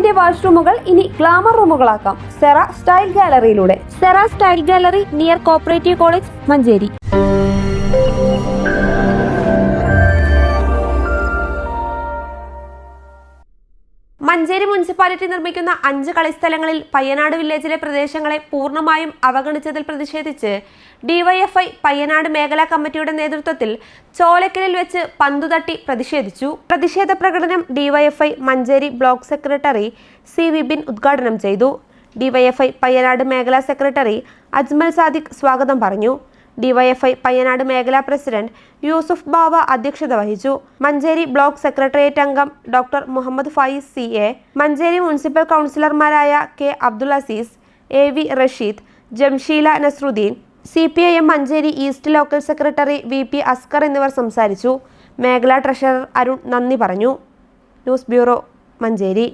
വീടിന്റെ വാഷ്റൂമുകൾ ഇനി ഗ്ലാമർ റൂമുകളാക്കാം സെറ സ്റ്റൈൽ ഗാലറിയിലൂടെ. Sera style gallery near cooperative college, Manjeri. Manjeri municipality നിർമ്മിക്കുന്ന 5 കളിസ്ഥലങ്ങളിൽ പയ്യനാട് വില്ലേജിലെ പ്രദേശങ്ങളെ പൂർണ്ണമായും അവഗണിച്ചതിൽ പ്രതിഷേധിച്ച് ഡിവൈഎഫ്ഐ പയ്യനാട് മേഖലാ കമ്മിറ്റിയുടെ നേതൃത്വത്തിൽ ചോലക്കലിൽ വെച്ച് പന്തുതട്ടി പ്രതിഷേധിച്ചു. പ്രതിഷേധ പ്രകടനം DYFI Manjeri block secretary C Vipin ഉദ്ഘാടനം ചെയ്തു. ഡിവൈഎഫ്ഐ പയ്യനാട് മേഖലാ സെക്രട്ടറി അജ്മൽ സാദിഖ് സ്വാഗതം പറഞ്ഞു. ഡിവൈഎഫ്ഐ പയ്യനാട് മേഖലാ പ്രസിഡന്റ് യൂസുഫ് ബാവ അധ്യക്ഷത വഹിച്ചു. മഞ്ചേരി ബ്ലോക്ക് സെക്രട്ടേറിയറ്റ് അംഗം doctor Muhammad Faiz CA, Manjeri municipal കൗൺസിലർമാരായ K Abdul Aziz, AV Rasheed, Jamsheela Nasruddin, CPIM Manjeri east local secretary VP Askar എന്നിവർ സംസാരിച്ചു. മേഖലാ ട്രഷറർ അരുൺ നന്ദി പറഞ്ഞു. News bureau, Manjeri.